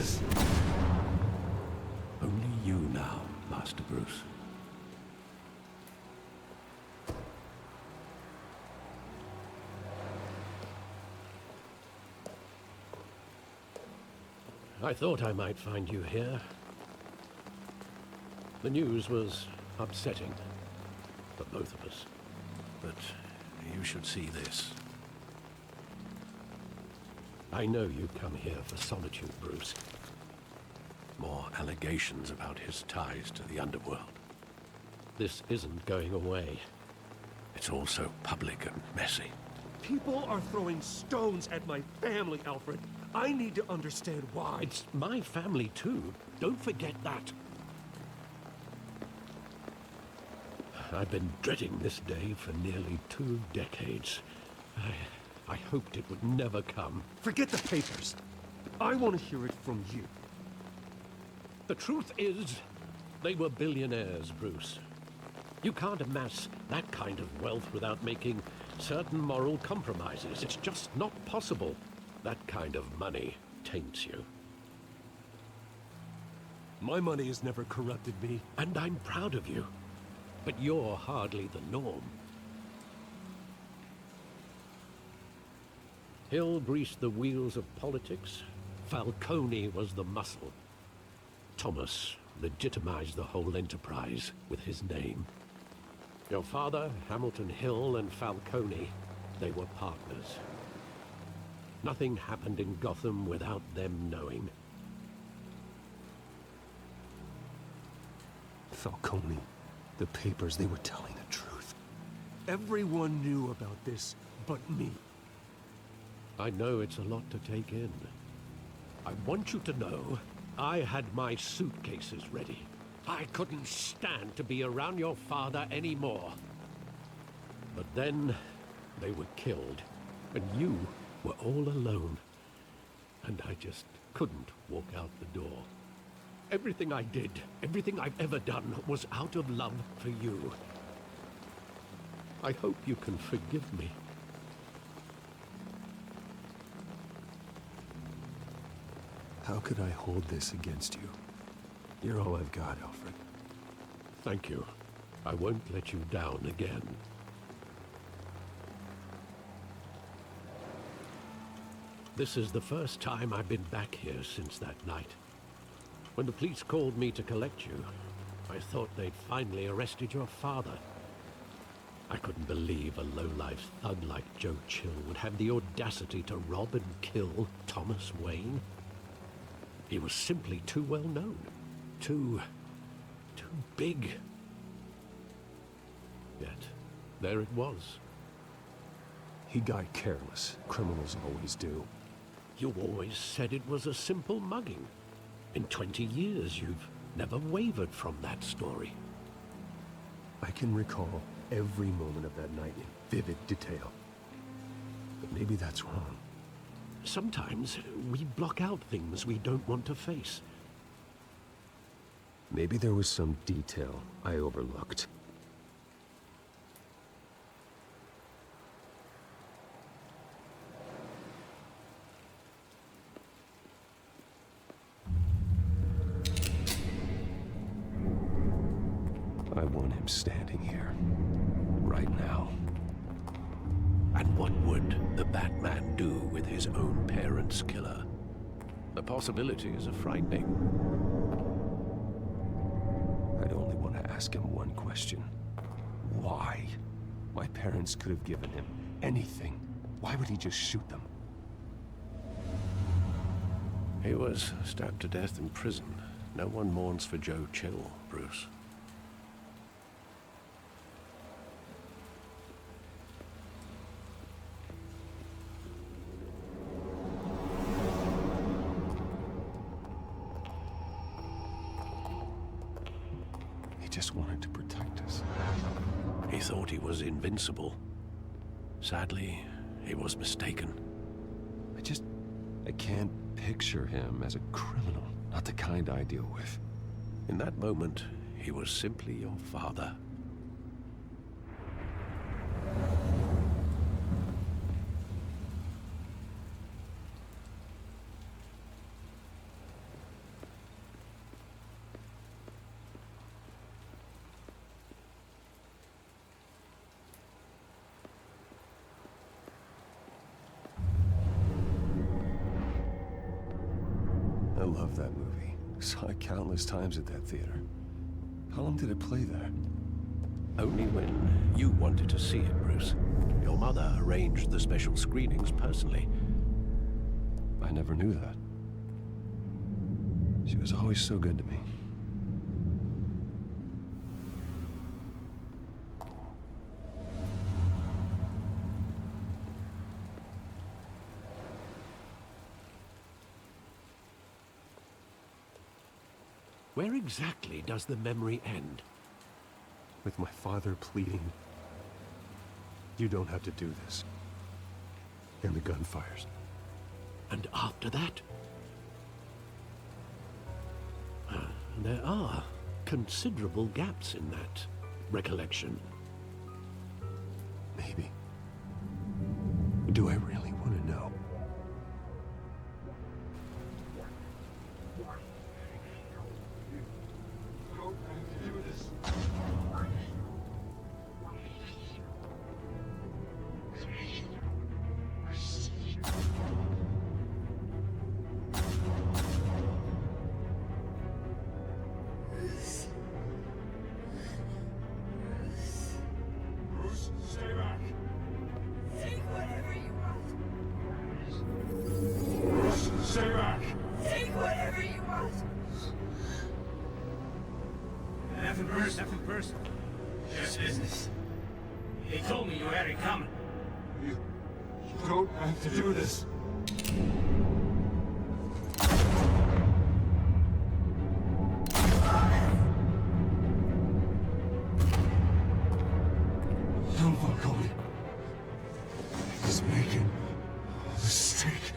this? Only you now, Master Bruce. I thought I might find you here. The news was upsetting for both of us. But you should see this. I know you come here for solitude, Bruce. More allegations about his ties to the underworld. This isn't going away. It's all so public and messy. People are throwing stones at my family, Alfred. I need to understand why. It's my family too. Don't forget that. I've been dreading this day for nearly 2 decades. I hoped it would never come. Forget the papers. I want to hear it from you. The truth is, they were billionaires, Bruce. You can't amass that kind of wealth without making certain moral compromises. It's just not possible. That kind of money taints you. My money has never corrupted me. And I'm proud of you. But you're hardly the norm. Hill greased the wheels of politics. Falcone was the muscle. Thomas legitimized the whole enterprise with his name. Your father, Hamilton Hill, and Falcone, they were partners. Nothing happened in Gotham without them knowing. Falcone, the papers, they were telling the truth. Everyone knew about this but me. I know it's a lot to take in. I want you to know, I had my suitcases ready. I couldn't stand to be around your father anymore. But then, they were killed, and you were all alone. And I just couldn't walk out the door. Everything I did, everything I've ever done, was out of love for you. I hope you can forgive me. How could I hold this against you? You're all I've got, Alfred. Thank you. I won't let you down again. This is the first time I've been back here since that night. When the police called me to collect you, I thought they'd finally arrested your father. I couldn't believe a low-life thug like Joe Chill would have the audacity to rob and kill Thomas Wayne. He was simply too well known. Too big. Yet, there it was. He got careless. Criminals always do. You always said it was a simple mugging. In 20 years, you've never wavered from that story. I can recall every moment of that night in vivid detail. But maybe that's wrong. Sometimes we block out things we don't want to face. Maybe there was some detail I overlooked. I want him standing here, right now. And what would the Batman do with his own parents' killer? The possibilities are frightening. I'd only want to ask him one question. Why? My parents could have given him anything. Why would he just shoot them? He was stabbed to death in prison. No one mourns for Joe Chill, Bruce. Just wanted to protect us. He thought he was invincible. Sadly, he was mistaken. I can't picture him as a criminal. Not the kind I deal with. In that moment, he was simply your father. love that movie. Saw it countless times at that theater. How long did it play there? Only when you wanted to see it, Bruce. Your mother arranged the special screenings personally. I never knew that. She was always so good to me. Where exactly does the memory end? With my father pleading, "You don't have to do this." And the gun fires. And after that? There are considerable gaps in that recollection. Maybe. Do I really want to know? Nothing personal. Just business. They told me you had it coming. You don't have to do this. Don't Falcone. He's making a mistake.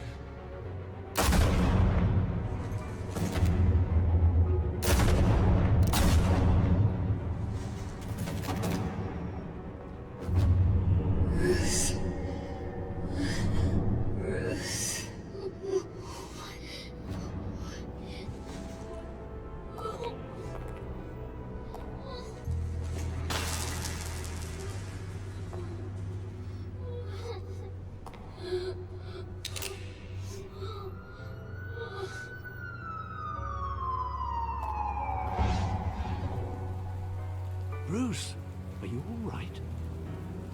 Bruce, are you all right?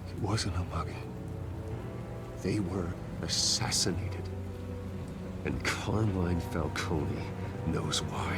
It wasn't a mug. They were assassinated. And Carmine Falcone knows why.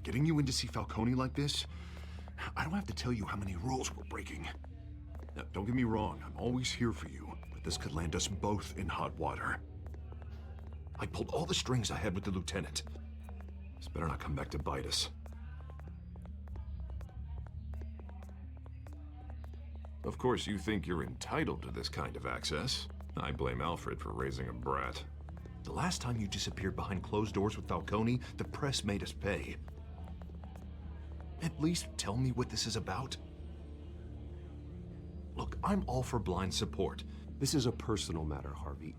Getting you in to see Falcone like this, I don't have to tell you how many rules we're breaking. Now, don't get me wrong, I'm always here for you, but this could land us both in hot water. I pulled all the strings I had with the lieutenant. This better not come back to bite us. Of course, you think you're entitled to this kind of access. I blame Alfred for raising a brat. The last time you disappeared behind closed doors with Falcone, the press made us pay. At least tell me what this is about. Look, I'm all for blind support. This is a personal matter, Harvey.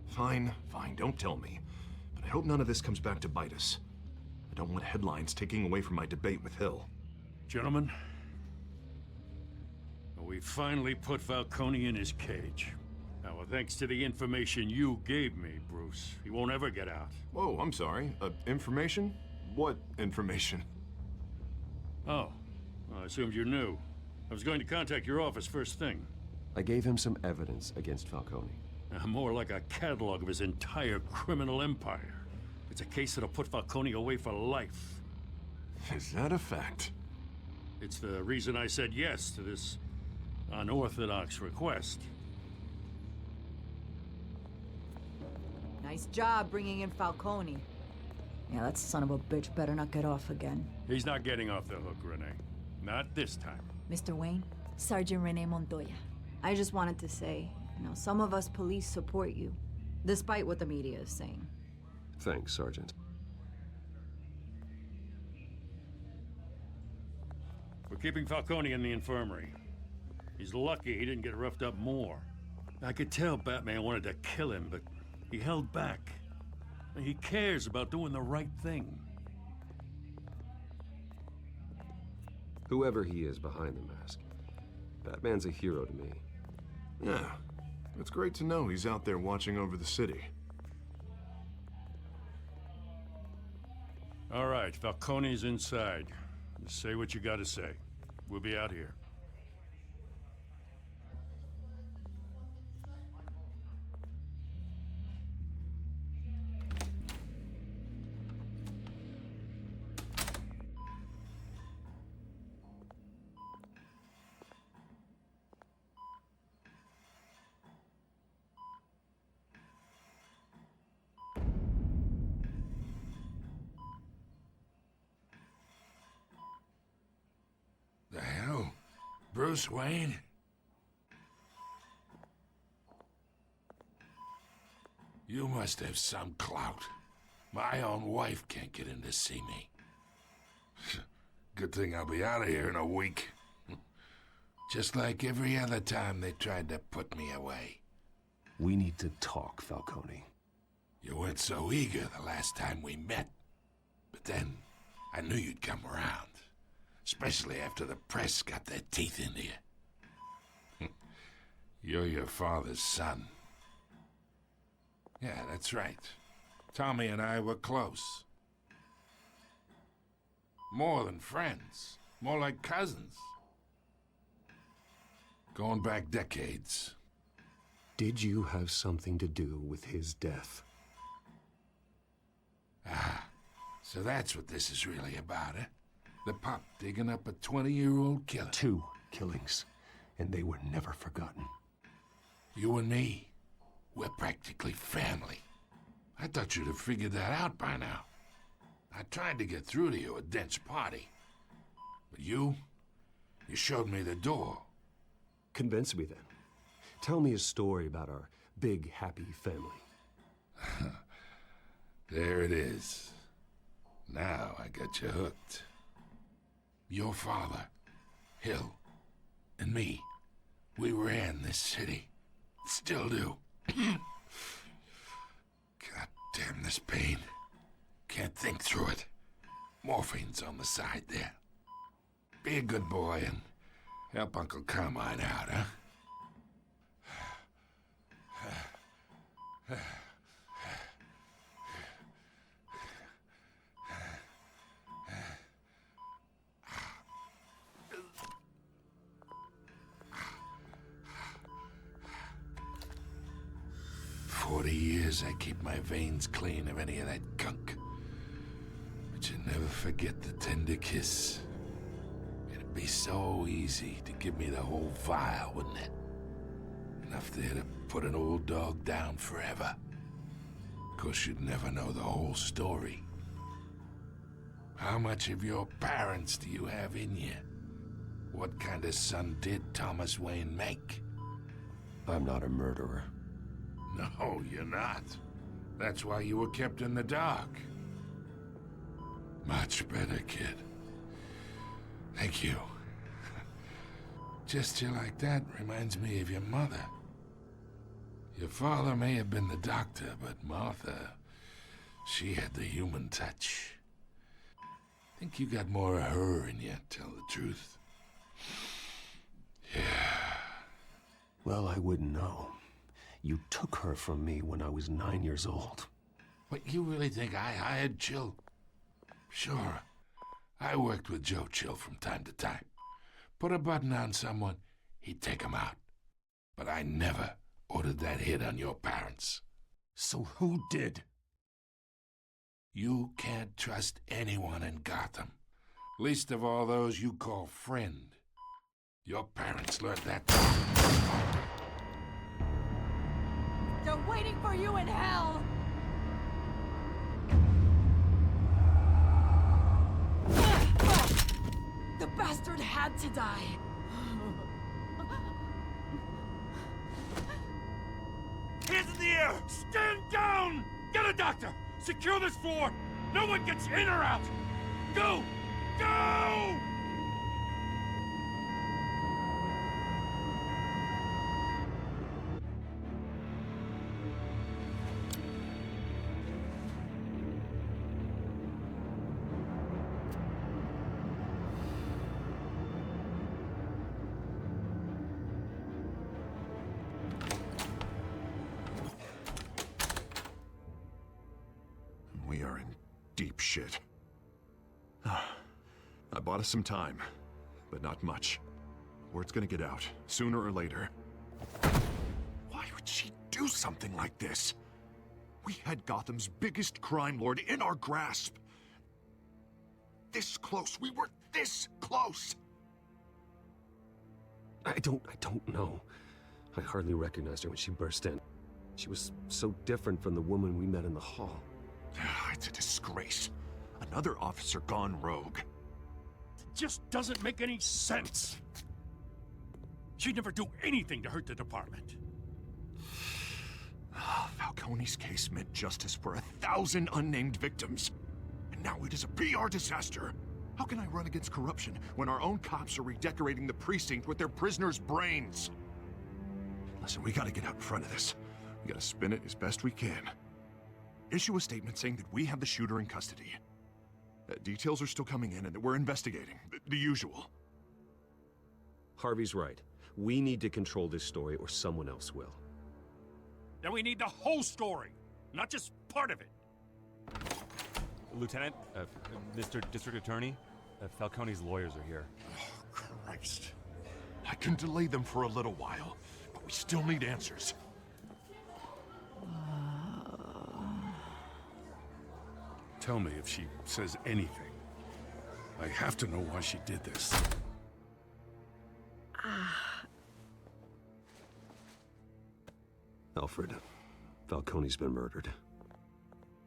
Fine, don't tell me. But I hope none of this comes back to bite us. I don't want headlines taking away from my debate with Hill. Gentlemen, we finally put Falcone in his cage. Now, thanks to the information you gave me, Bruce, he won't ever get out. Whoa, I'm sorry. Information? What information? Oh, well, I assumed you knew. I was going to contact your office first thing. I gave him some evidence against Falcone. More like a catalog of his entire criminal empire. It's a case that'll put Falcone away for life. Is that a fact? It's the reason I said yes to this unorthodox request. Nice job bringing in Falcone. Yeah, that son of a bitch better not get off again. He's not getting off the hook, Renee. Not this time. Mr. Wayne, Sergeant Renee Montoya. I just wanted to say, some of us police support you, despite what the media is saying. Thanks, Sergeant. We're keeping Falcone in the infirmary. He's lucky he didn't get roughed up more. I could tell Batman wanted to kill him, but he held back. He cares about doing the right thing. Whoever he is behind the mask, Batman's a hero to me. Yeah, it's great to know he's out there watching over the city. All right, Falcone's inside. Just say what you gotta say. We'll be out here. The hell? Bruce Wayne? You must have some clout. My own wife can't get in to see me. Good thing I'll be out of here in a week. Just like every other time they tried to put me away. We need to talk, Falcone. You weren't so eager the last time we met. But then, I knew you'd come around. Especially after the press got their teeth into you. You're your father's son. Yeah, that's right. Tommy and I were close. More than friends. More like cousins. Going back decades. Did you have something to do with his death? Ah, so that's what this is really about, eh? The pup digging up a 20-year-old killer. 2 killings, and they were never forgotten. You and me, we're practically family. I thought you'd have figured that out by now. I tried to get through to you at Dent's party. But you showed me the door. Convince me then. Tell me a story about our big, happy family. There it is. Now I got you hooked. Your father, Hill, and me, we ran this city. Still do. God damn this pain. Can't think through it. Morphine's on the side there. Be a good boy and help Uncle Carmine out, huh? 40 years I keep my veins clean of any of that gunk. But you never forget the tender kiss. It'd be so easy to give me the whole vial, wouldn't it? Enough there to put an old dog down forever. Of course, you'd never know the whole story. How much of your parents do you have in you? What kind of son did Thomas Wayne make? I'm not a murderer. No, you're not. That's why you were kept in the dark. Much better, kid. Thank you. Gesture like that reminds me of your mother. Your father may have been the doctor, but Martha, she had the human touch. I think you got more of her in you, tell the truth. Yeah. Well, I wouldn't know. You took her from me when I was 9 years old. What, you really think I hired Chill? Sure. I worked with Joe Chill from time to time. Put a button on someone, he'd take him out. But I never ordered that hit on your parents. So who did? You can't trust anyone in Gotham. Least of all those you call friend. Your parents learned that. They're waiting for you in hell! The bastard had to die. here! Stand down! Get a doctor! Secure this floor! No one gets in or out! Go! Go! We are in deep shit. I bought us some time, but not much. Word's gonna get out, sooner or later. Why would she do something like this? We had Gotham's biggest crime lord in our grasp. This close. We were this close. I don't know. I hardly recognized her when she burst in. She was so different from the woman we met in the hall. It's a disgrace. Another officer gone rogue. It just doesn't make any sense. She'd never do anything to hurt the department. Falcone's case meant justice for 1,000 unnamed victims. And now it is a PR disaster. How can I run against corruption when our own cops are redecorating the precinct with their prisoners' brains? Listen, we gotta get out in front of this. We gotta spin it as best we can. Issue a statement saying that we have the shooter in custody. Details are still coming in and that we're investigating. The usual. Harvey's right. We need to control this story or someone else will. Then we need the whole story, not just part of it. Lieutenant, Mr. District Attorney, Falcone's lawyers are here. Oh, Christ. I can delay them for a little while, but we still need answers. Tell me if she says anything. I have to know why she did this. Alfred, Falcone's been murdered.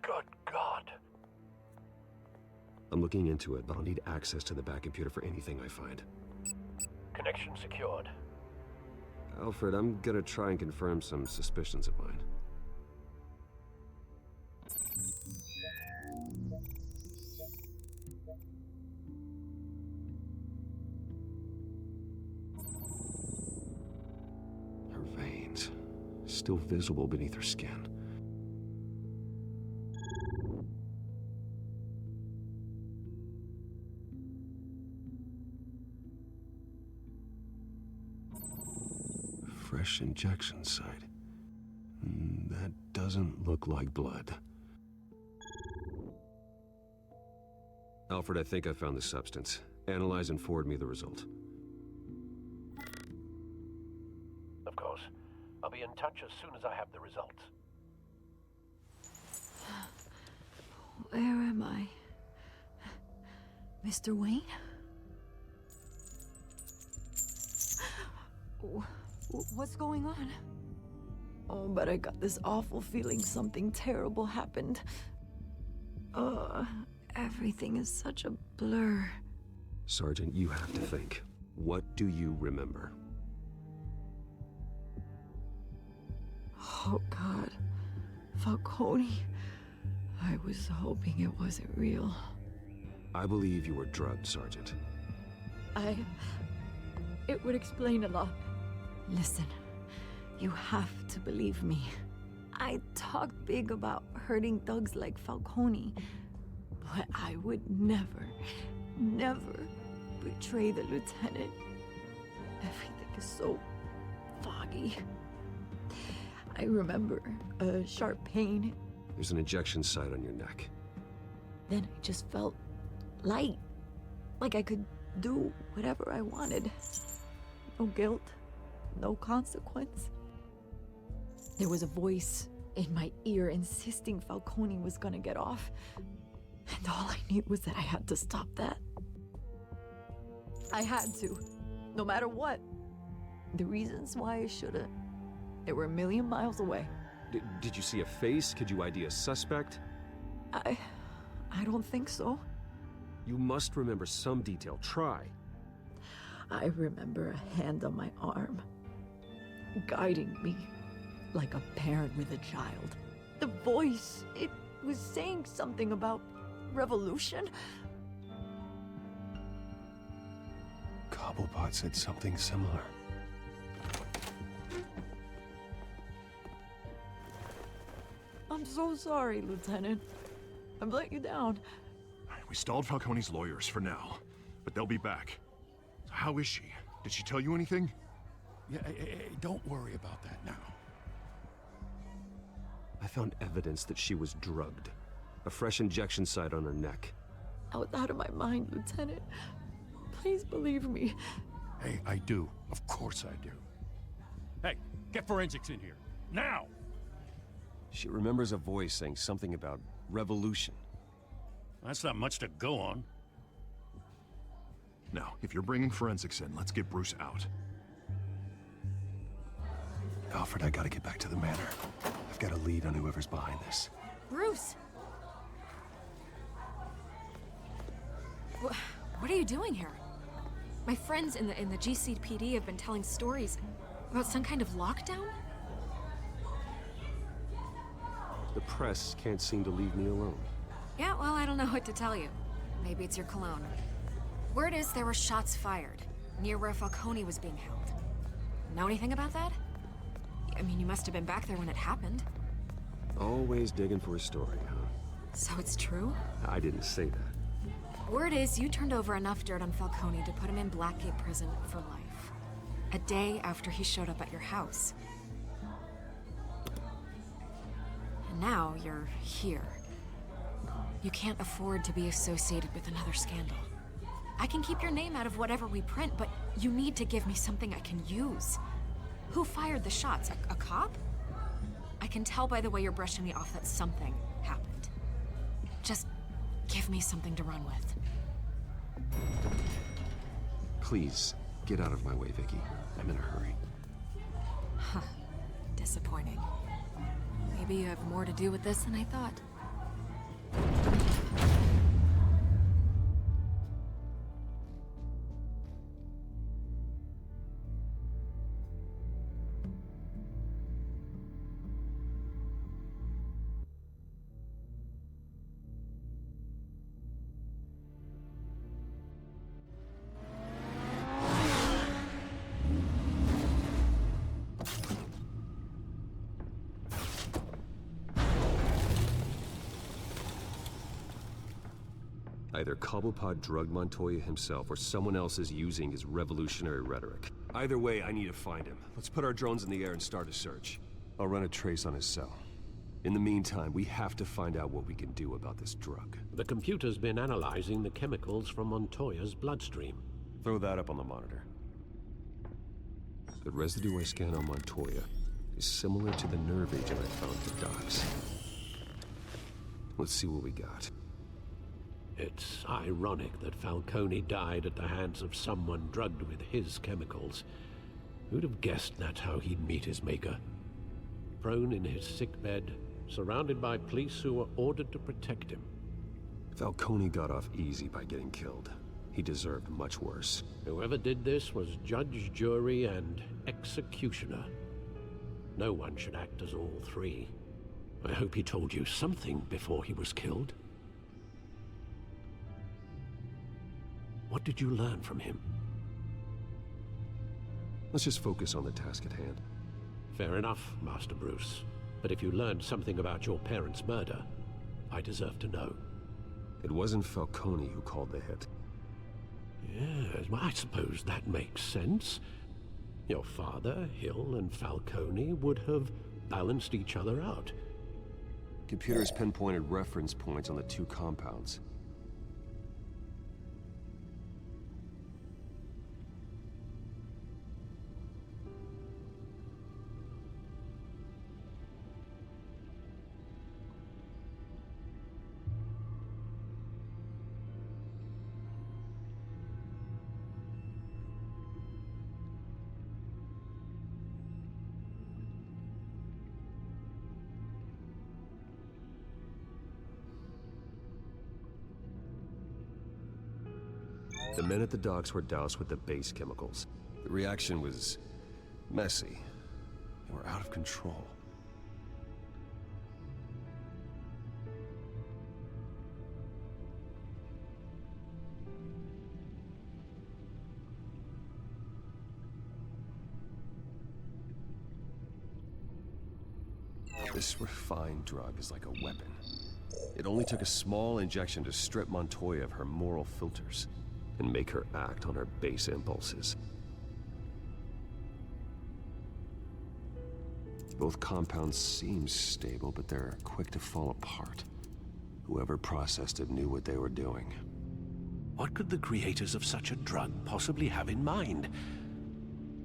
Good God. I'm looking into it, but I'll need access to the back computer for anything I find. Connection secured. Alfred, I'm gonna try and confirm some suspicions of mine. Her veins, still visible beneath her skin. Fresh injection site. That doesn't look like blood. Alfred, I think I found the substance. Analyze and forward me the result. Of course. I'll be in touch as soon as I have the results. Where am I? Mr. Wayne? What's going on? Oh, but I got this awful feeling something terrible happened. Everything is such a blur. Sergeant, you have to think. What do you remember? Oh, God. Falcone. I was hoping it wasn't real. I believe you were drugged, Sergeant. It would explain a lot. Listen, you have to believe me. I talked big about hurting thugs like Falcone, but I would never betray the lieutenant. Everything is so foggy. I remember a sharp pain. There's an injection site on your neck. Then I just felt light, like I could do whatever I wanted. No guilt, no consequence. There was a voice in my ear insisting Falcone was gonna get off. And all I knew was that I had to stop that. I had to, no matter what. The reasons why I should've, they were a million miles away. Did you see a face? Could you ID a suspect? I don't think so. You must remember some detail. Try. I remember a hand on my arm, guiding me, like a parent with a child. The voice, it was saying something about revolution. Cobblepot said something similar. I'm so sorry, Lieutenant. I've let you down. We stalled Falcone's lawyers for now, but they'll be back. How is she? Did she tell you anything? Yeah, hey, don't worry about that now. I found evidence that she was drugged. A fresh injection site on her neck. I was out of my mind, Lieutenant. Please believe me. Hey, I do. Of course I do. Hey, get forensics in here. Now! She remembers a voice saying something about revolution. That's not much to go on. Now, if you're bringing forensics in, let's get Bruce out. Alfred, I gotta get back to the manor. I've got a lead on whoever's behind this. Bruce! What are you doing here? My friends in the GCPD have been telling stories about some kind of lockdown? The press can't seem to leave me alone. Yeah, well, I don't know what to tell you. Maybe it's your cologne. Word is there were shots fired near where Falcone was being held. Know anything about that? I mean, you must have been back there when it happened. Always digging for a story, huh? So it's true? I didn't say that. Word is you turned over enough dirt on Falcone to put him in Blackgate prison for life. A day after he showed up at your house. And now you're here. You can't afford to be associated with another scandal. I can keep your name out of whatever we print, but you need to give me something I can use. Who fired the shots? A cop? I can tell by the way you're brushing me off that something happened. Just give me something to run with. Please, get out of my way, Vicky. I'm in a hurry. Huh. Disappointing. Maybe you have more to do with this than I thought. Either Cobblepot drugged Montoya himself, or someone else is using his revolutionary rhetoric. Either way, I need to find him. Let's put our drones in the air and start a search. I'll run a trace on his cell. In the meantime, we have to find out what we can do about this drug. The computer's been analyzing the chemicals from Montoya's bloodstream. Throw that up on the monitor. The residue I scan on Montoya is similar to the nerve agent I found at the docks. Let's see what we got. It's ironic that Falcone died at the hands of someone drugged with his chemicals. Who'd have guessed that's how he'd meet his maker? Prone in his sickbed, surrounded by police who were ordered to protect him. Falcone got off easy by getting killed. He deserved much worse. Whoever did this was judge, jury, and executioner. No one should act as all three. I hope he told you something before he was killed. What did you learn from him? Let's just focus on the task at hand. Fair enough, Master Bruce. But if you learned something about your parents' murder, I deserve to know. It wasn't Falcone who called the hit. Yes, well, I suppose that makes sense. Your father, Hill, and Falcone would have balanced each other out. Computers pinpointed reference points on the two compounds. The men at the docks were doused with the base chemicals. The reaction was messy. They were out of control. This refined drug is like a weapon. It only took a small injection to strip Montoya of her moral filters and make her act on her base impulses. Both compounds seem stable, but they're quick to fall apart. Whoever processed it knew what they were doing. What could the creators of such a drug possibly have in mind?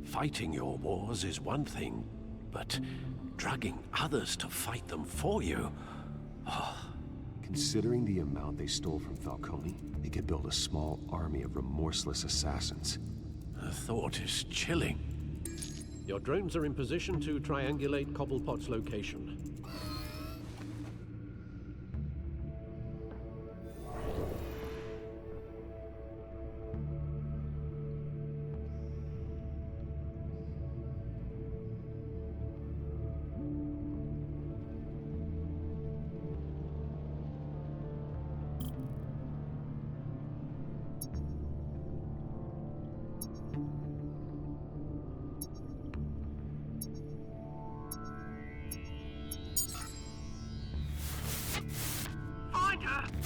Fighting your wars is one thing, but drugging others to fight them for you? Considering the amount they stole from Falcone, they could build a small army of remorseless assassins. The thought is chilling. Your drones are in position to triangulate Cobblepot's location.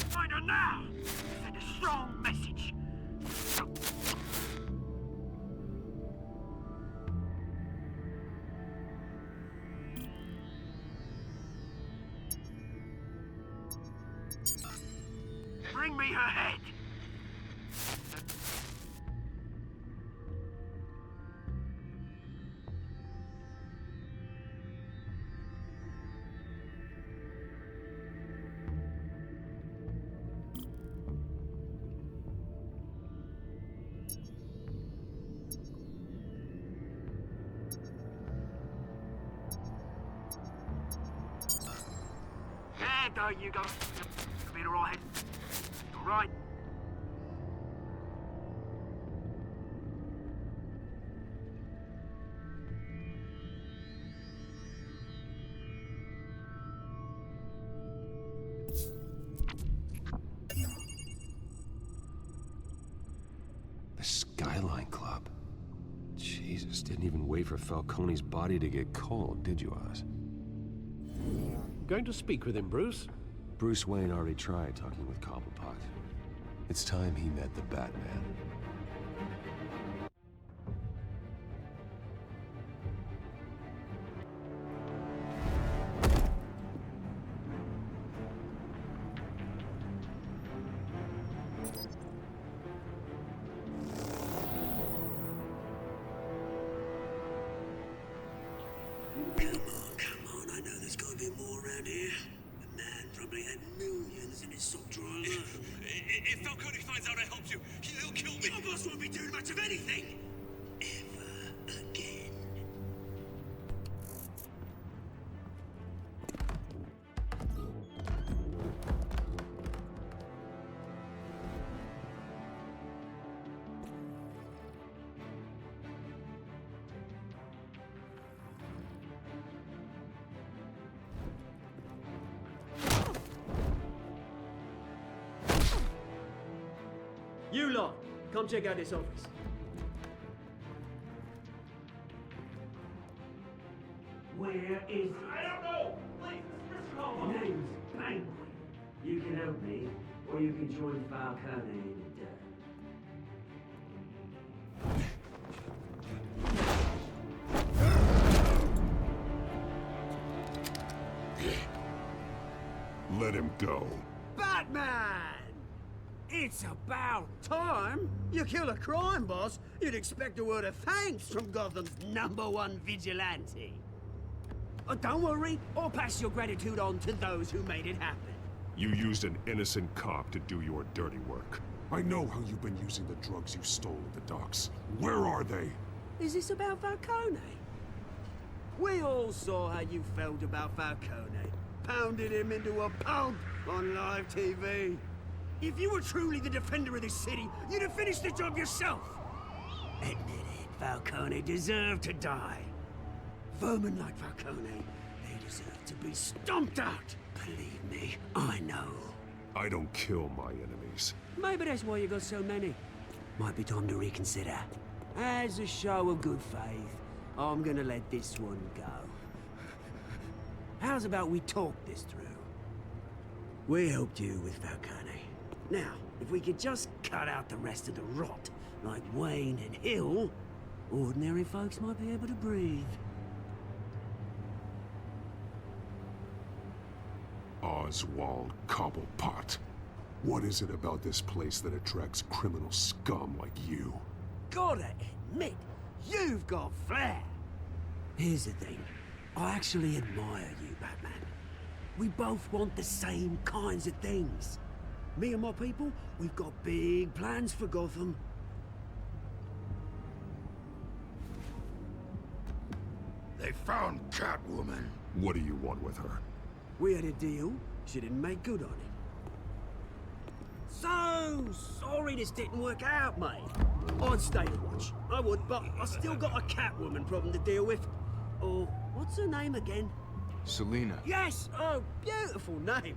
Find her now! Send a strong message. Bring me her head! There you go. You'll be all right. All right. The Skyline Club. Jesus, didn't even wait for Falcone's body to get cold, did you, Oz? Going to speak with him, Bruce? Bruce Wayne already tried talking with Cobblepot. It's time he met the Batman. If Falcone finds out I helped you, he'll kill me. Your boss won't be doing much of anything. Ever again. You lot, come check out this office. Where is... I don't know! Please, Mr. Name's Penguin. You can help me, or you can join Falcone in the dirt. Let him go. Batman! It's about time. You kill a crime boss, you'd expect a word of thanks from Gotham's #1 vigilante. Don't worry, I'll pass your gratitude on to those who made it happen. You used an innocent cop to do your dirty work. I know how you've been using the drugs you stole at the docks. Where are they? Is this about Falcone? We all saw how you felt about Falcone. Pounded him into a pulp on live TV. If you were truly the defender of this city, you'd have finished the job yourself. Admit it, Falcone deserved to die. Vermin like Falcone, they deserve to be stomped out. Believe me, I know. I don't kill my enemies. Maybe that's why you got so many. Might be time to reconsider. As a show of good faith, I'm gonna let this one go. How's about we talk this through? We helped you with Falcone. Now, if we could just cut out the rest of the rot, like Wayne and Hill, ordinary folks might be able to breathe. Oswald Cobblepot. What is it about this place that attracts criminal scum like you? Gotta admit, you've got flair. Here's the thing. I actually admire you, Batman. We both want the same kinds of things. Me and my people, we've got big plans for Gotham. They found Catwoman. What do you want with her? We had a deal. She didn't make good on it. So sorry this didn't work out, mate. I'd stay to watch. I would, but I still got a Catwoman problem to deal with. Or, what's her name again? Selina. Yes! Oh, beautiful name.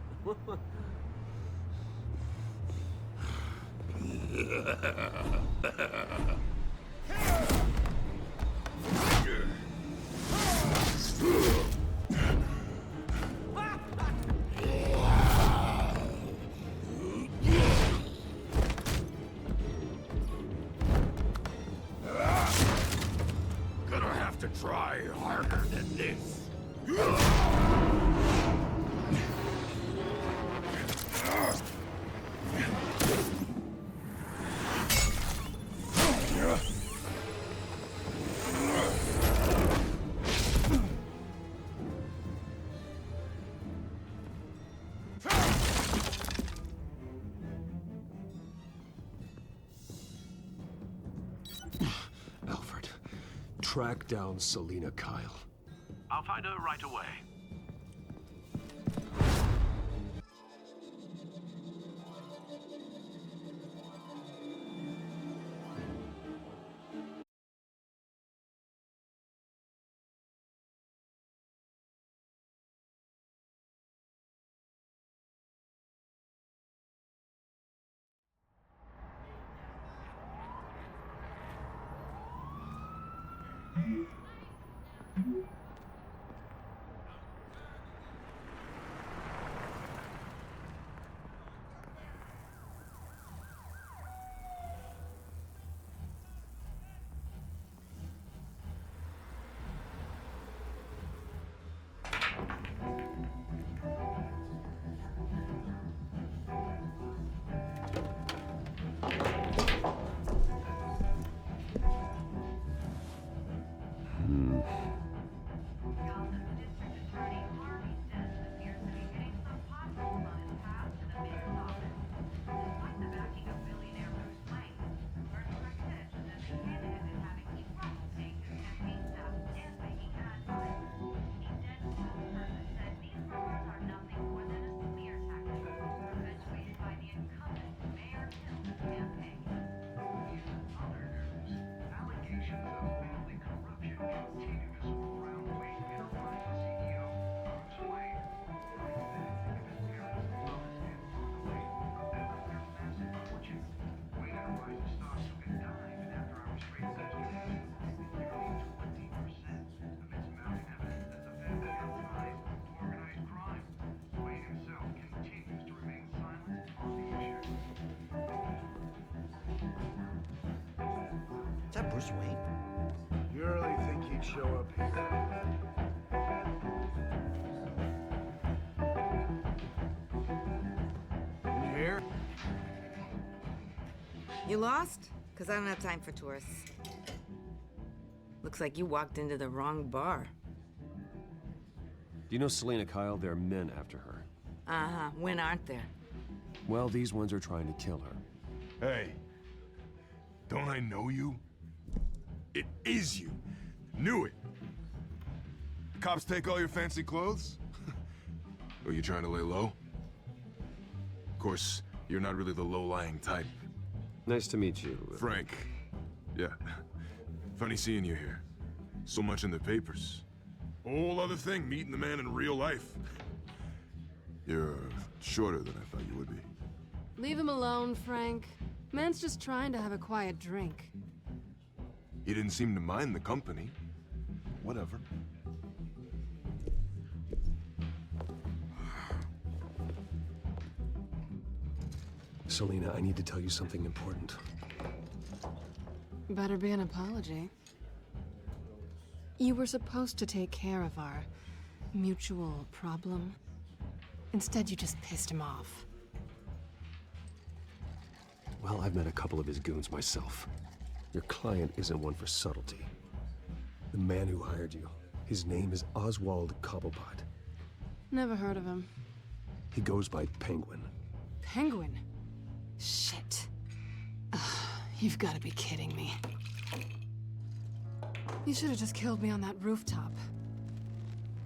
Gonna have to try harder than this. Alfred, track down Selina Kyle. I'll find her right away. Is that Bruce Wayne? You really think he'd show up here? You here? You lost? Because I don't have time for tourists. Looks like you walked into the wrong bar. Do you know Selina Kyle? There are men after her. Uh-huh. When aren't there? Well, these ones are trying to kill her. Hey, don't I know you? It is you. Knew it. Cops take all your fancy clothes? Are you trying to lay low? Of course, you're not really the low-lying type. Nice to meet you. Frank. Yeah. Funny seeing you here. So much in the papers. Whole other thing, meeting the man in real life. You're shorter than I thought you would be. Leave him alone, Frank. Man's just trying to have a quiet drink. He didn't seem to mind the company. Whatever. Selina, I need to tell you something important. Better be an apology. You were supposed to take care of our mutual problem. Instead, you just pissed him off. Well, I've met a couple of his goons myself. Your client isn't one for subtlety. The man who hired you, his name is Oswald Cobblepot. Never heard of him. He goes by Penguin. Penguin? Shit. Ugh, you've got to be kidding me. You should have just killed me on that rooftop.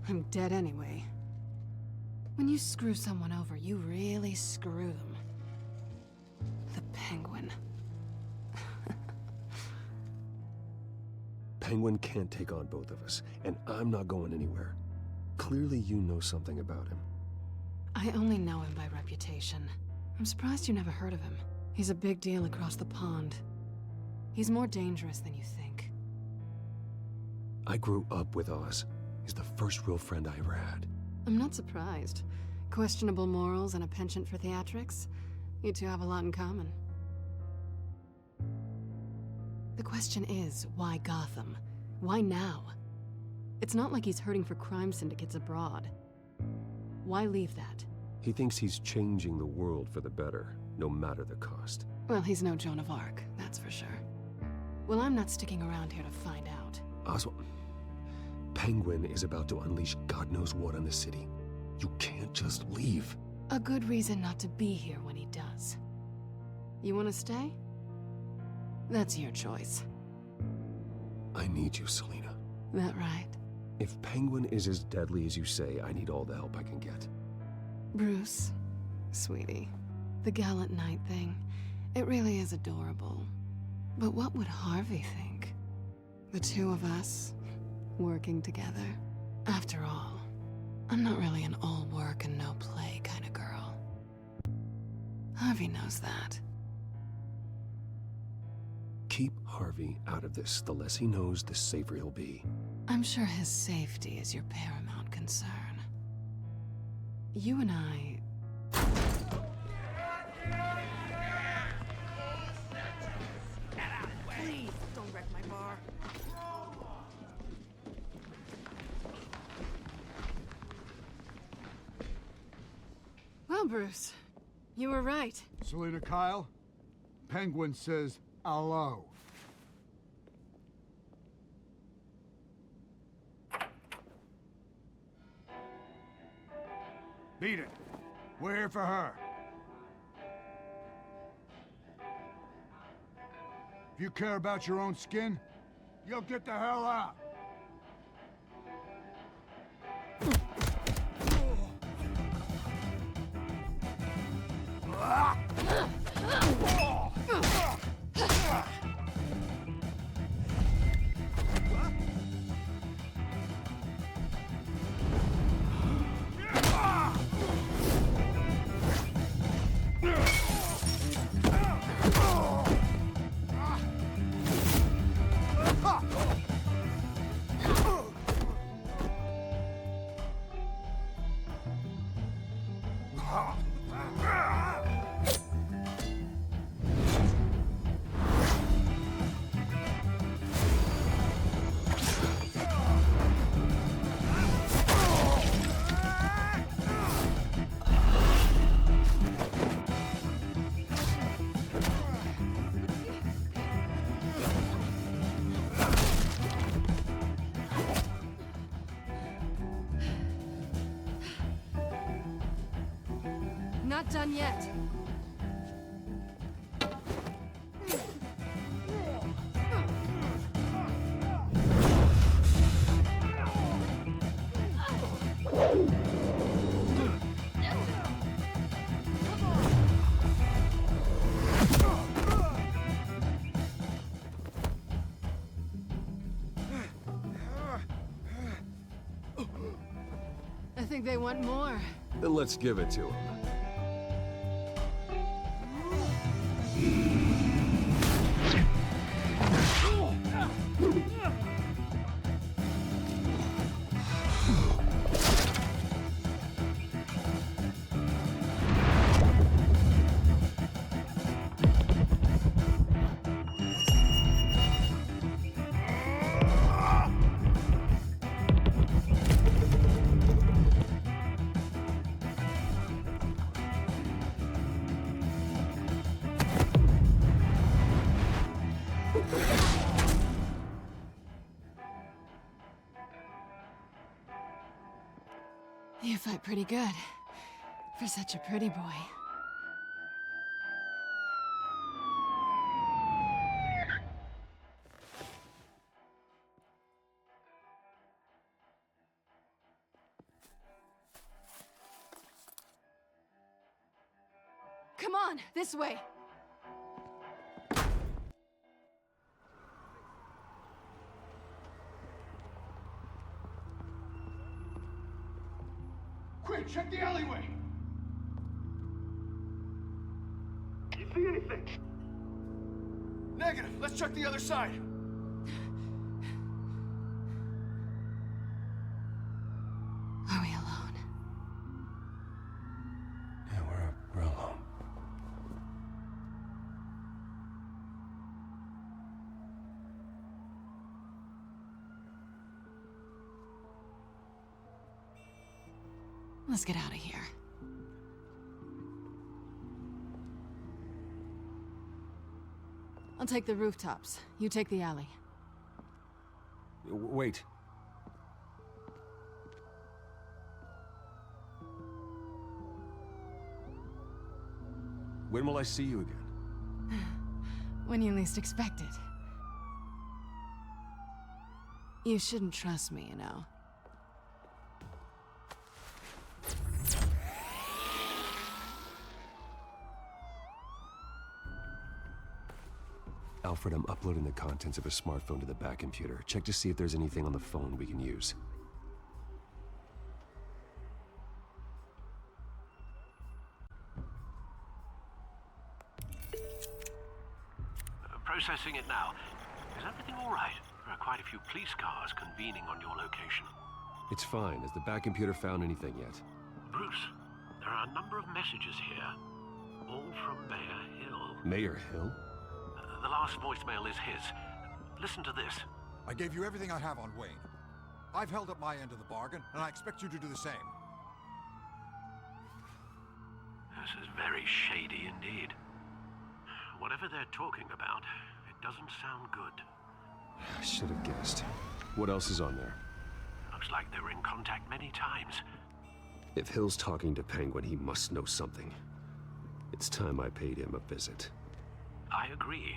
I'm dead anyway. When you screw someone over, you really screw them. The Penguin. Penguin can't take on both of us, and I'm not going anywhere. Clearly you know something about him. I only know him by reputation. I'm surprised you never heard of him. He's a big deal across the pond. He's more dangerous than you think. I grew up with Oz. He's the first real friend I ever had. I'm not surprised. Questionable morals and a penchant for theatrics. You two have a lot in common. The question is, why Gotham? Why now? It's not like he's hurting for crime syndicates abroad. Why leave that? He thinks he's changing the world for the better, no matter the cost. Well, he's no Joan of Arc, that's for sure. Well, I'm not sticking around here to find out. Oswald, Penguin is about to unleash God knows what on the city. You can't just leave. A good reason not to be here when he does. You want to stay? That's your choice. I need you, Selina. That right? If Penguin is as deadly as you say, I need all the help I can get. Bruce, sweetie, the gallant knight thing, it really is adorable. But what would Harvey think? The two of us, working together? After all, I'm not really an all work and no play kind of girl. Harvey knows that. Keep Harvey out of this. The less he knows, the safer he'll be. I'm sure his safety is your paramount concern. You and I... Please, don't wreck my bar. Well, Bruce, you were right. Selina Kyle, Penguin says hello. Beat it. We're here for her. If you care about your own skin, you'll get the hell out. Not done yet. I think they want more. Then let's give it to him. You fight pretty good. For such a pretty boy. Come on, this way. Quick, check the alleyway! You see anything? Negative. Let's check the other side. Are we alone? Yeah, we're alone. Let's get out of here. I'll take the rooftops. You take the alley. Wait. When will I see you again? When you least expect it. You shouldn't trust me, you know. Alfred, I'm uploading the contents of a smartphone to the back computer. Check to see if there's anything on the phone we can use. Processing it now. Is everything all right? There are quite a few police cars convening on your location. It's fine. Has the back computer found anything yet? Bruce, there are a number of messages here. All from Mayor Hill. Mayor Hill? The last voicemail is his. Listen to this. I gave you everything I have on Wayne. I've held up my end of the bargain, and I expect you to do the same. This is very shady indeed. Whatever they're talking about, it doesn't sound good. I should have guessed. What else is on there? Looks like they were in contact many times. If Hill's talking to Penguin, he must know something. It's time I paid him a visit. I agree.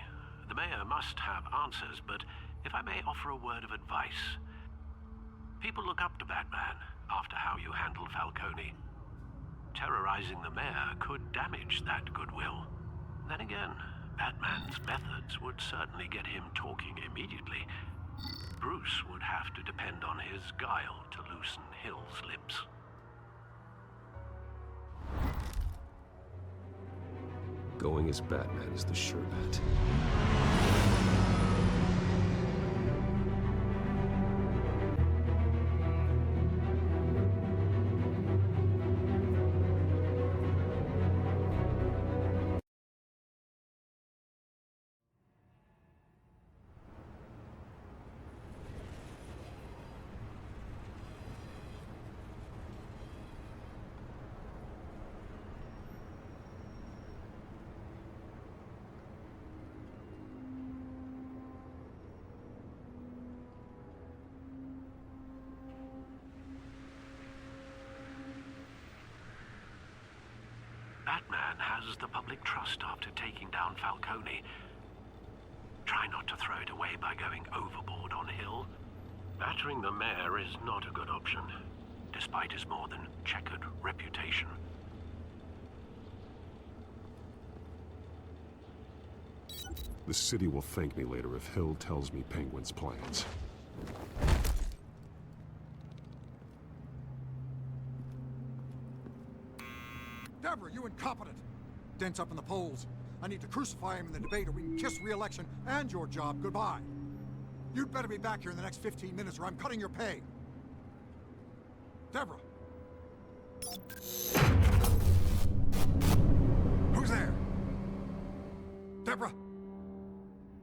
The mayor must have answers, but if I may offer a word of advice. People look up to Batman after how you handled Falcone. Terrorizing the mayor could damage that goodwill. Then again, Batman's methods would certainly get him talking immediately. Bruce would have to depend on his guile to loosen Hill's lips. Going as Batman is the sure bet. Batman has the public trust after taking down Falcone. Try not to throw it away by going overboard on Hill. Battering the mayor is not a good option, despite his more than checkered reputation. The city will thank me later if Hill tells me Penguin's plans. Deborah, you incompetent! Dents up in the polls. I need to crucify him in the debate or we can kiss re-election and your job goodbye. You'd better be back here in the next 15 minutes or I'm cutting your pay. Deborah! Who's there? Deborah!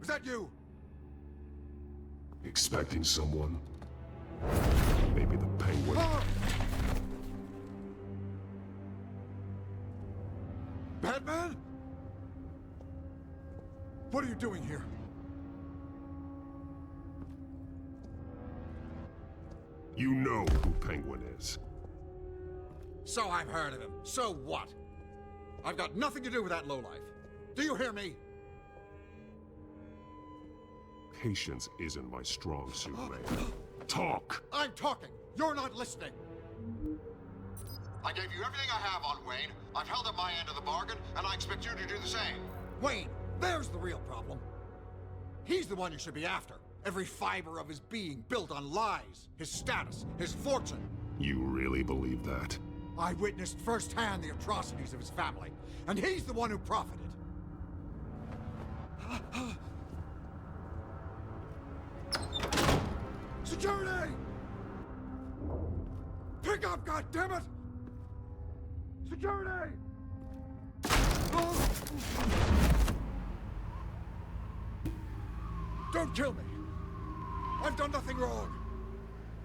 Was that you? Expecting someone? Maybe the Penguin. Ah! Batman? What are you doing here? You know who Penguin is. So I've heard of him. So what? I've got nothing to do with that lowlife. Do you hear me? Patience isn't my strong suit, Mayor. Talk! I'm talking. You're not listening. I gave you everything I have on Wayne. I've held up my end of the bargain, and I expect you to do the same. Wayne, there's the real problem. He's the one you should be after. Every fiber of his being built on lies, his status, his fortune. You really believe that? I witnessed firsthand the atrocities of his family, and he's the one who profited. Security! Pick up, goddammit! Security! Don't kill me! I've done nothing wrong!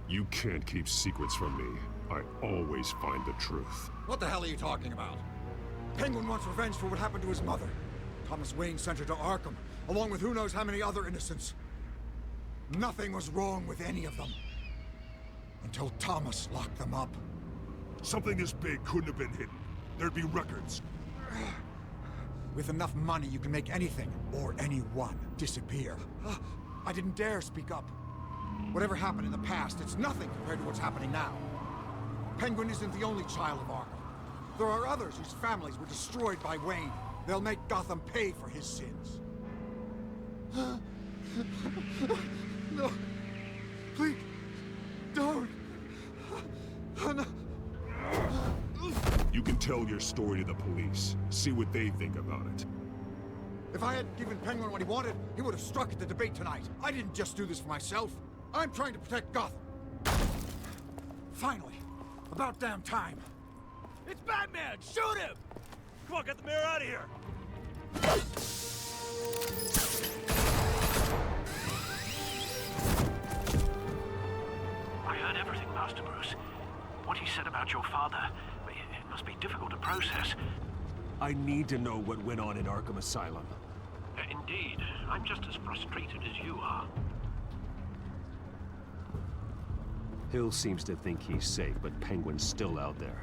You can't keep secrets from me. I always find the truth. What the hell are you talking about? Penguin wants revenge for what happened to his mother. Thomas Wayne sent her to Arkham, along with who knows how many other innocents. Nothing was wrong with any of them. Until Thomas locked them up. Something this big couldn't have been hidden. There'd be records. With enough money, you can make anything, or anyone, disappear. I didn't dare speak up. Whatever happened in the past, it's nothing compared to what's happening now. Penguin isn't the only child of Arkham. There are others whose families were destroyed by Wayne. They'll make Gotham pay for his sins. No. Please. Don't. No. You can tell your story to the police. See what they think about it. If I had given Penguin what he wanted, he would have struck at the debate tonight. I didn't just do this for myself. I'm trying to protect Gotham. Finally. About damn time. It's Batman! Shoot him! Come on, get the mayor out of here! I heard everything, Master Bruce. What he said about your father, it must be difficult to process. I need to know what went on in Arkham Asylum. Indeed. I'm just as frustrated as you are. Hill seems to think he's safe, but Penguin's still out there.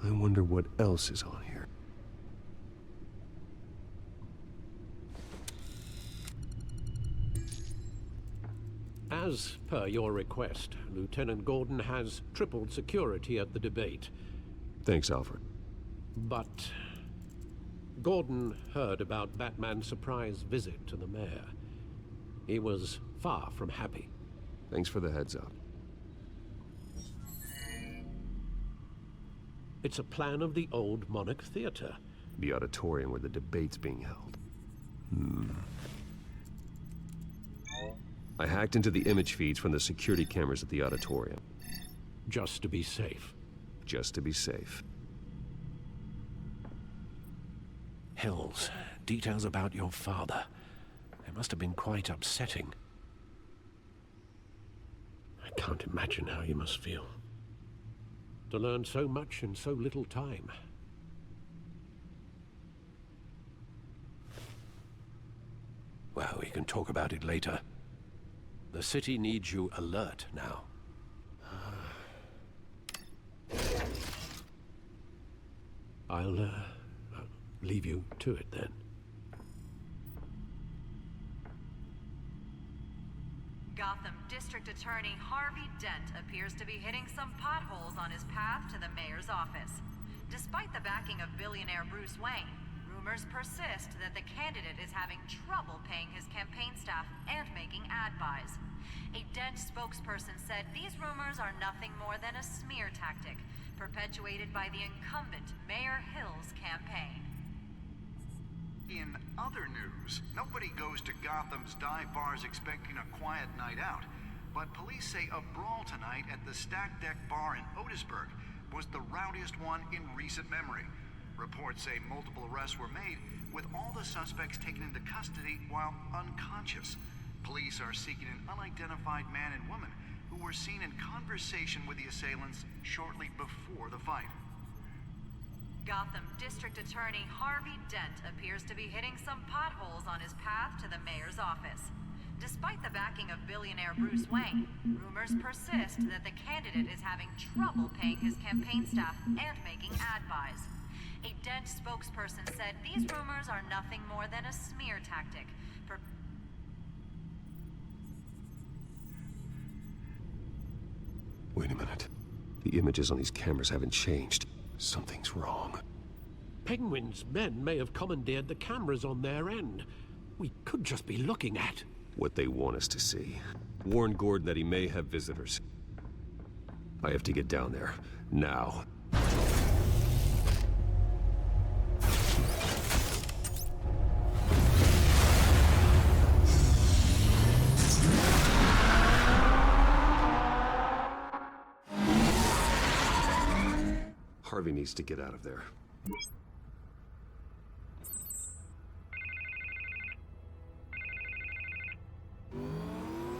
I wonder what else is on here. As per your request, Lieutenant Gordon has tripled security at the debate. Thanks, Alfred. But Gordon heard about Batman's surprise visit to the mayor. He was far from happy. Thanks for the heads up. It's a plan of the old Monarch Theater. The auditorium where the debate's being held. I hacked into the image feeds from the security cameras at the auditorium. Just to be safe. Just to be safe. Hills, details about your father. It must have been quite upsetting. I can't imagine how you must feel. To learn so much in so little time. Well, we can talk about it later. The city needs you alert now. I'll leave you to it then. Gotham District Attorney Harvey Dent appears to be hitting some potholes on his path to the mayor's office. Despite the backing of billionaire Bruce Wayne, rumors persist that the candidate is having trouble paying his campaign staff and making ad buys. A Dent spokesperson said these rumors are nothing more than a smear tactic, perpetuated by the incumbent Mayor Hill's campaign. In other news, nobody goes to Gotham's dive bars expecting a quiet night out. But police say a brawl tonight at the Stack Deck Bar in Otisburg was the rowdiest one in recent memory. Reports say multiple arrests were made, with all the suspects taken into custody while unconscious. Police are seeking an unidentified man and woman who were seen in conversation with the assailants shortly before the fight. Gotham District Attorney Harvey Dent appears to be hitting some potholes on his path to the mayor's office. Despite the backing of billionaire Bruce Wayne, rumors persist that the candidate is having trouble paying his campaign staff and making ad buys. A Dent spokesperson said these rumors are nothing more than a smear tactic. Wait a minute. The images on these cameras haven't changed. Something's wrong. Penguin's men may have commandeered the cameras on their end. We could just be looking at what they want us to see. Warn Gordon that he may have visitors. I have to get down there. Now. Harvey needs to get out of there.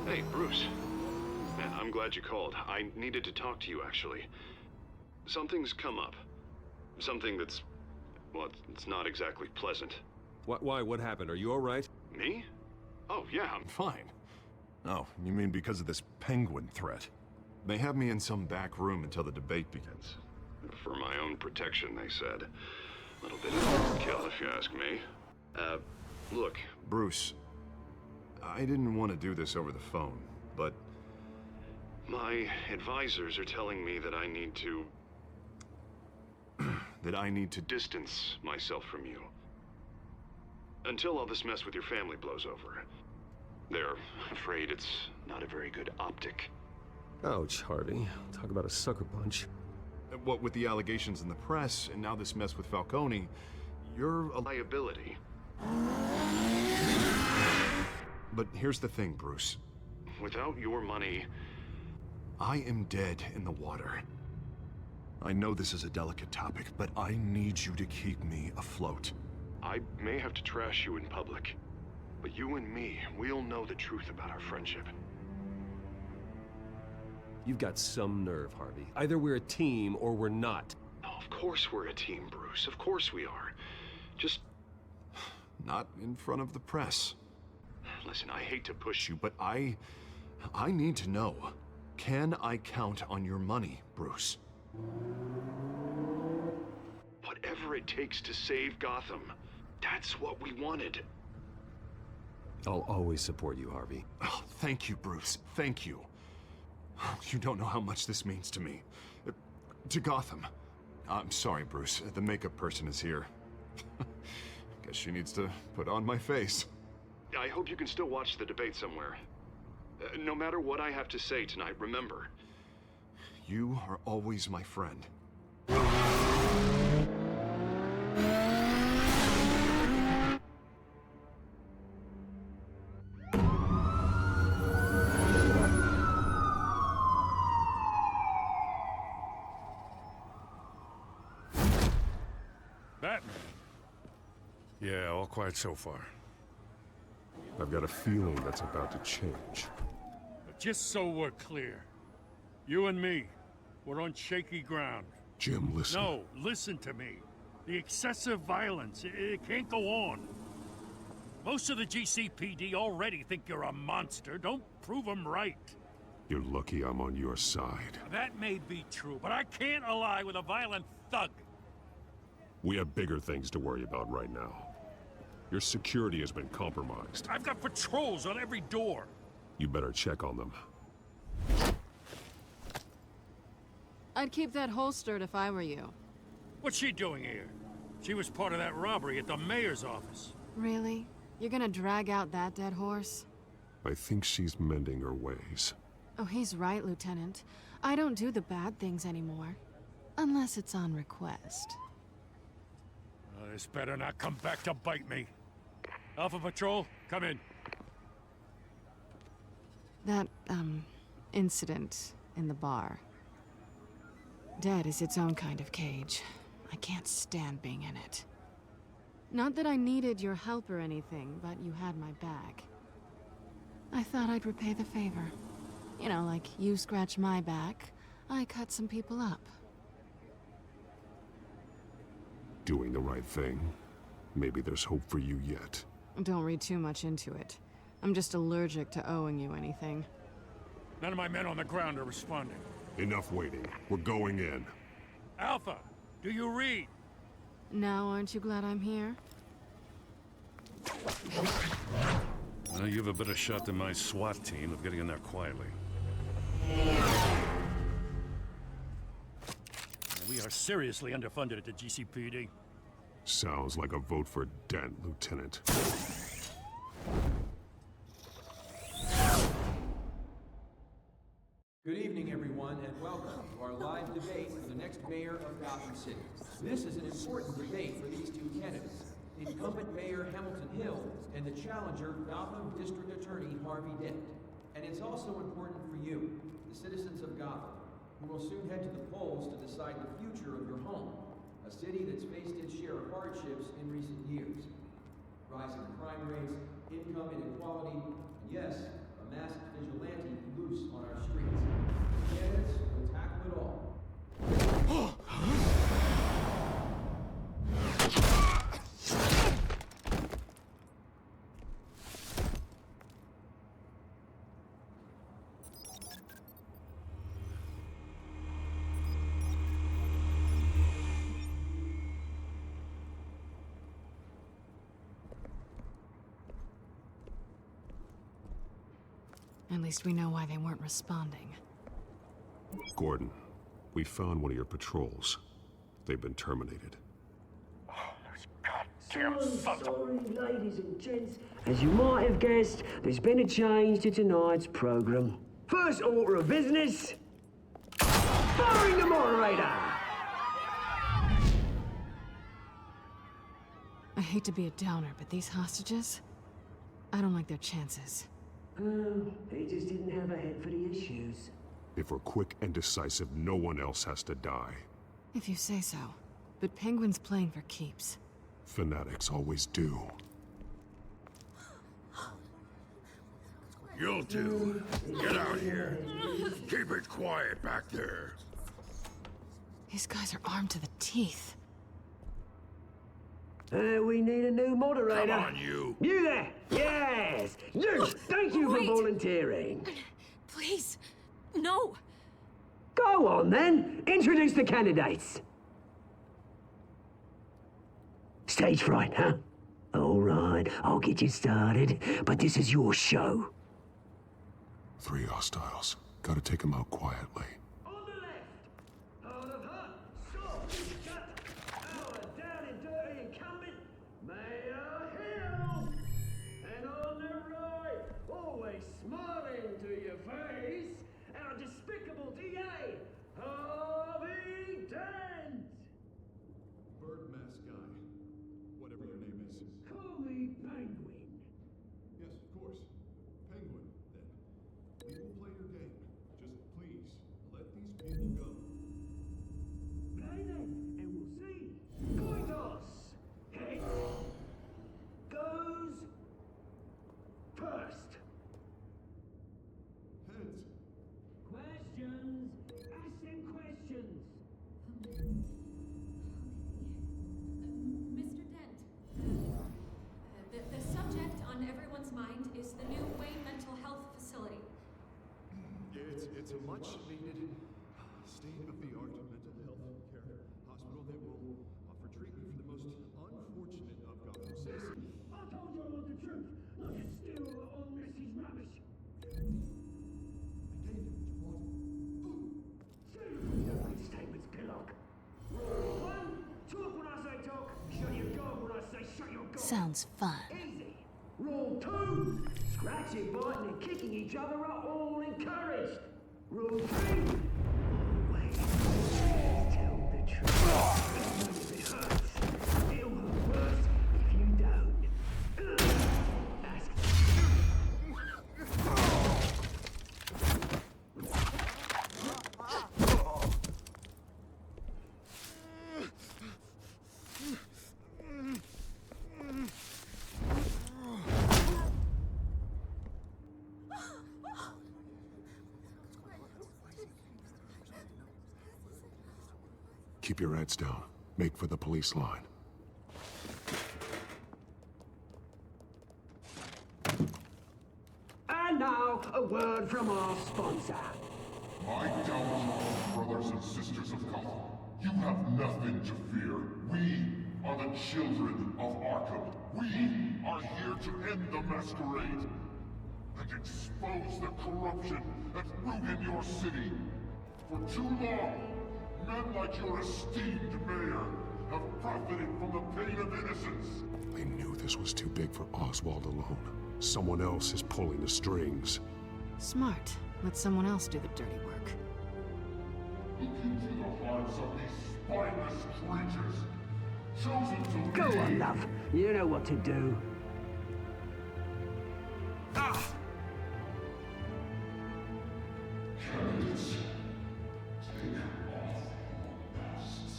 Hey, Bruce. Man, I'm glad you called. I needed to talk to you, actually. Something's come up. Something that's... well, it's not exactly pleasant. Why? What happened? Are you all right? Me? Oh, yeah, I'm fine. Oh, you mean because of this penguin threat? They have me in some back room until the debate begins. For my own protection, they said. A little bit of overkill, if you ask me. Look. Bruce, I didn't want to do this over the phone, but... my advisors are telling me that I need to... that I need to distance myself from you. Until all this mess with your family blows over. They're afraid it's not a very good optic. Ouch, Harvey. Talk about a sucker punch. What with the allegations in the press, and now this mess with Falcone, you're a liability. But here's the thing, Bruce. Without your money... I am dead in the water. I know this is a delicate topic, but I need you to keep me afloat. I may have to trash you in public, but you and me, we'll know the truth about our friendship. You've got some nerve, Harvey. Either we're a team or we're not. Oh, of course we're a team, Bruce. Of course we are. Just... not in front of the press. Listen, I hate to push you, but I need to know. Can I count on your money, Bruce? Whatever it takes to save Gotham. That's what we wanted. I'll always support you, Harvey. Oh, thank you, Bruce. Thank you. You don't know how much this means to me. To Gotham. I'm sorry, Bruce. The makeup person is here. Guess she needs to put on my face. I hope you can still watch the debate somewhere. No matter what I have to say tonight, remember. You are always my friend. Batman. Yeah, all quiet so far. I've got a feeling that's about to change. But just so we're clear, you and me, we're on shaky ground. Jim, listen. No, listen to me. The excessive violence, it can't go on. Most of the GCPD already think you're a monster. Don't prove them right. You're lucky I'm on your side. That may be true, but I can't ally with a violent thug. We have bigger things to worry about right now. Your security has been compromised. I've got patrols on every door. You better check on them. I'd keep that holstered if I were you. What's she doing here? She was part of that robbery at the mayor's office. Really? You're gonna drag out that dead horse? I think she's mending her ways. Oh, he's right, Lieutenant. I don't do the bad things anymore. Unless it's on request. This better not come back to bite me. Alpha Patrol, come in. That, incident in the bar. Dead is its own kind of cage. I can't stand being in it. Not that I needed your help or anything, but you had my back. I thought I'd repay the favor. You know, like you scratch my back, I cut some people up. Doing the right thing. Maybe there's hope for you yet. Don't read too much into it. I'm just allergic to owing you anything. None of my men on the ground are responding. Enough waiting. We're going in. Alpha, do you read? Now aren't you glad I'm here? Well, you have a better shot than my SWAT team of getting in there quietly. We are seriously underfunded at the GCPD. Sounds like a vote for Dent, Lieutenant. Good evening, everyone, and welcome to our live debate for the next mayor of Gotham City. This is an important debate for these two candidates, incumbent Mayor Hamilton Hill and the challenger Gotham District Attorney Harvey Dent. And it's also important for you, the citizens of Gotham, who will soon head to the polls to decide the future of your home, a city that's faced its share of hardships in recent years. Rising crime rates, income inequality, and yes, a masked vigilante loose on our streets. The candidates will tackle it all. At least we know why they weren't responding. Gordon, we found one of your patrols. They've been terminated. Sorry, ladies and gents. As you might have guessed, there's been a change to tonight's program. First order of business, firing the moderator! I hate to be a downer, but these hostages, I don't like their chances. Oh, he just didn't have a head for the issues. If we're quick and decisive, no one else has to die. If you say so. But Penguin's playing for keeps. Fanatics always do. You'll do. Get out here. Keep it quiet back there. These guys are armed to the teeth. We need a new moderator. Come on, you. You there! Yes! You! Thank you for volunteering. Please, no. Go on, then. Introduce the candidates. Stage fright, huh? All right, I'll get you started, but this is your show. 3 hostiles. Gotta take them out quietly. On the left, out of her, soft and shut, our down and dirty incumbent, Mayor Hill. And on the right, always smiling to your face, our despicable DA, Harvey Dent. Bird mask guy. Whatever your name is. Call me Penguin. Yes, of course. Penguin, then. We will play your game. Just please, let these people go. Play then, and we'll see. Coin toss. Head goes first. Heads. Questions. Ask them questions. Mr. Dent, the subject on everyone's mind is the new Wayne Mental Health Facility. It's a much-needed state-of-the-art mental health care hospital that will offer treatment for the most unfortunate of Gotham citizens. I told you all the truth. Look, it's still all this is rubbish. Statements, Pillock. Rule 1, talk when I say talk, shut your gob when I say shut your gob. Sounds fun. Easy. Rule 2, Scratching, biting, and kicking each other are all encouraged. Rule 3. Always tell the truth. Even if it hurts. It'll hurt worse if you don't. Ask. Keep your heads down. Make for the police line. And now, a word from our sponsor. My downfall, brothers and sisters of Gotham. You have nothing to fear. We are the children of Arkham. We are here to end the masquerade and expose the corruption that rooted your city. For too long, men like your esteemed mayor have profited from the pain of innocence. They knew this was too big for Oswald alone. Someone else is pulling the strings. Smart. Let someone else do the dirty work. Look into the hearts of these spineless creatures, chosen to Go lead. on, love. You know what to do. Candidates, take off your masks.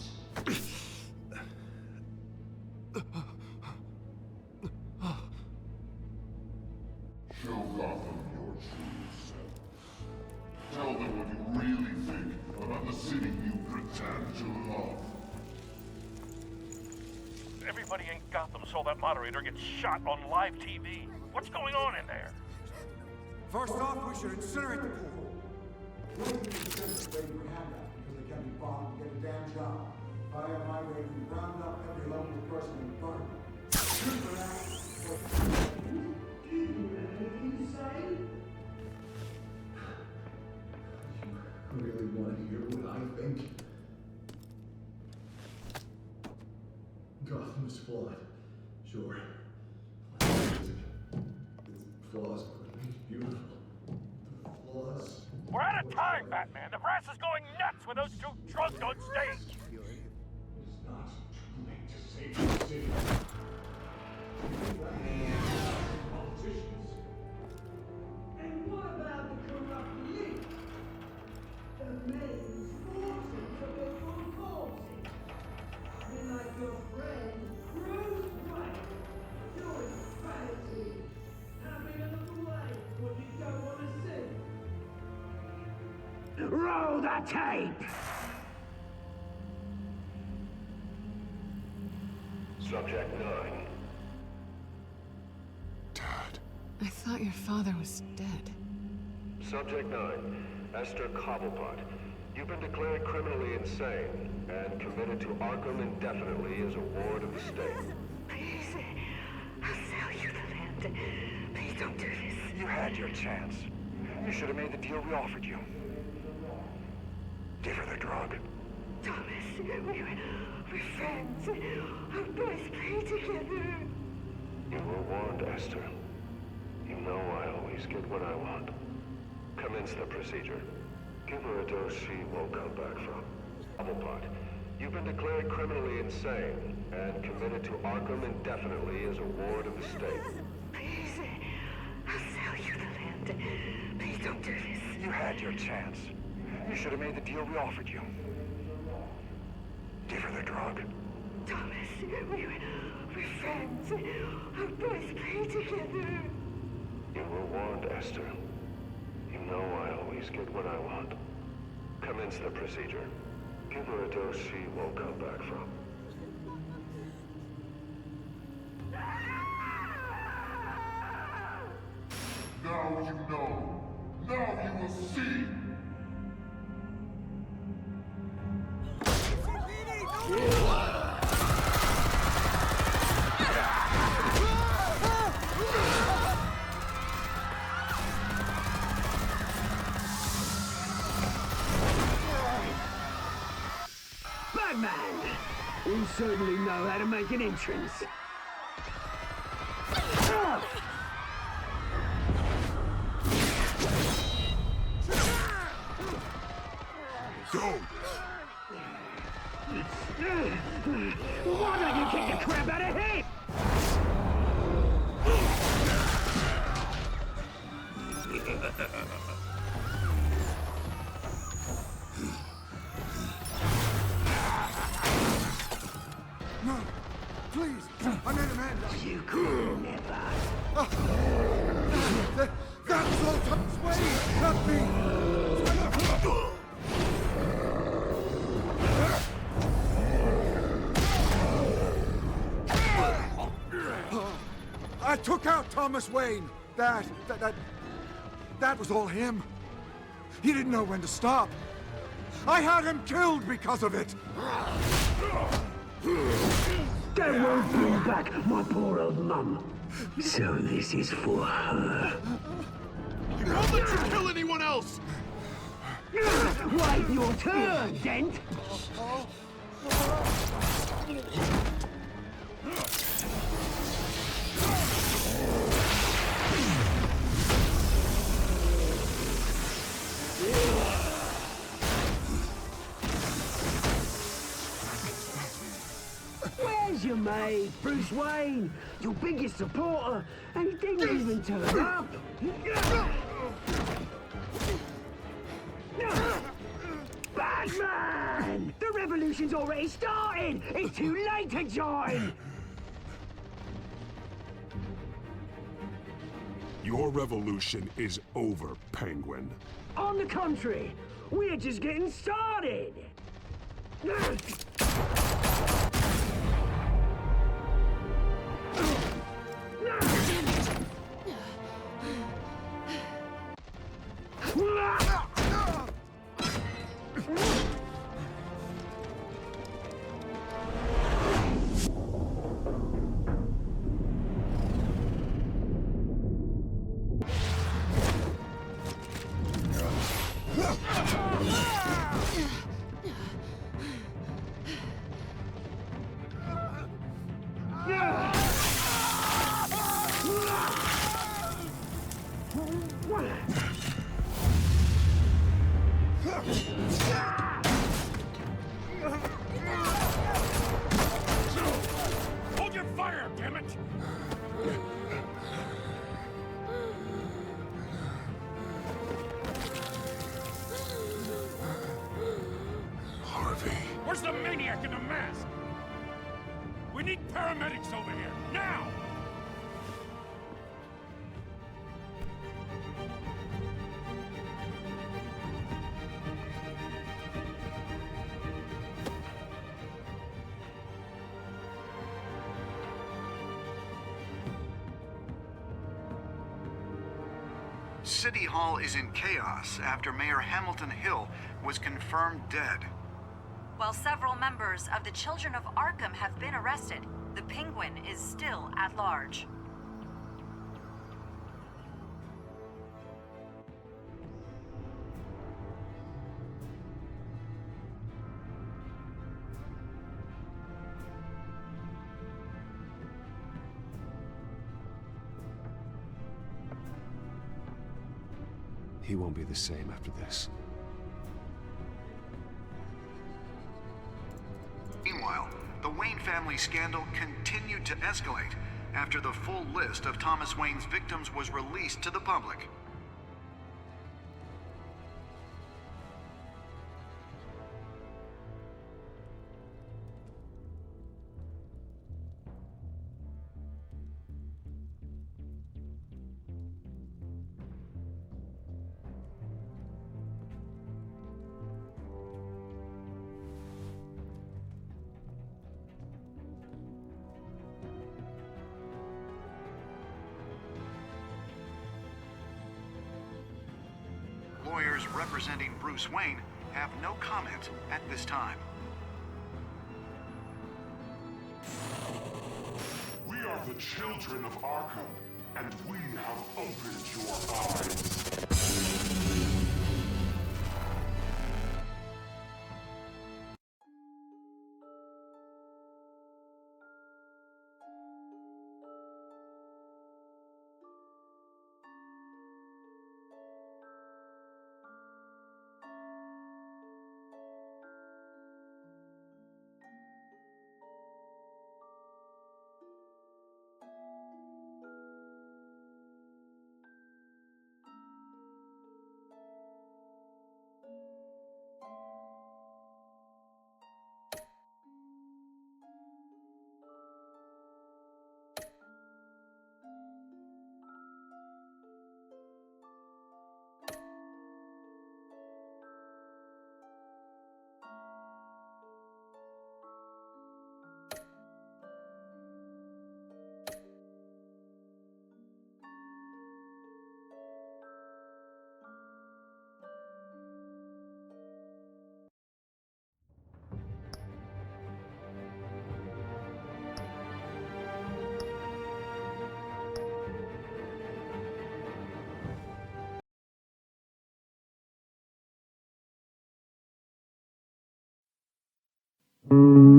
Show Gotham your true self. Tell them what you really think about the city you pretend to love. Everybody in Gotham saw that moderator get shot on live TV. What's going on in there? First off, we should incinerate the pool. Waiting for the census rate for handouts because they can't be bothered to get a damn job. If I had my way, we'd round up every lonely person and burn them. Good for that. Do you have anything to say? You really want to hear what I think? Gotham is flawed. Sure. Its flaws are beautiful. The flaws. We're out of time, Batman. The press is going nuts with those two drunks on stage. It's not too late to save the city. Politicians. And what about the corrupt elite? The men whose fortunes are built on policy. Men like your friend, Bruce Wayne. You're crazy. Having a look away what you don't want to see. Roll the tape! Subject 9. I thought your father was dead. Subject 9. Esther Cobblepot. You've been declared criminally insane and committed to Arkham indefinitely as a ward of the state. Please, I'll sell you the land. Please don't do this. You had your chance. You should have made the deal we offered you. Give her the drug. Thomas, we're friends. Our boys play together. You were warned, Esther. You know I always get what I want. Commence the procedure. Give her a dose she won't come back from. Cobblepot, you've been declared criminally insane and committed to Arkham indefinitely as a ward of the state. Please, I'll sell you the land. Please don't do this. You had your chance. You should have made the deal we offered you. Give her the drug. Thomas, we're friends. Our boys play together. You were warned, Esther. You know I always get what I want. Commence the procedure. Give her a dose she won't come back from. Now you know. Now you will see. Batman! You certainly know how to make an entrance. Go! Why don't you kick the crap out of him? No, please, I made a man. You could never. That was all Thomas Wayne, not me. I took out Thomas Wayne. That was all him. He didn't know when to stop. I had him killed because of it. That won't bring back my poor old mum. So this is for her. I won't let you kill anyone else! Wait your turn, Dent! Where's your mate, Bruce Wayne? Your biggest supporter, and he didn't even turn up. Batman! The revolution's already started! It's too late to join! Your revolution is over, Penguin. On the contrary, we're just getting started! Hold your fire, damn it! Harvey. Where's the maniac in the mask? We need paramedics over here, now! City Hall is in chaos after Mayor Hamilton Hill was confirmed dead. While several members of the Children of Arkham have been arrested, the Penguin is still at large. He won't be the same after this. Meanwhile, the Wayne family scandal continued to escalate after the full list of Thomas Wayne's victims was released to the public. Lawyers representing Bruce Wayne have no comment at this time. We are the children of Arkham, and we have opened your eyes. you.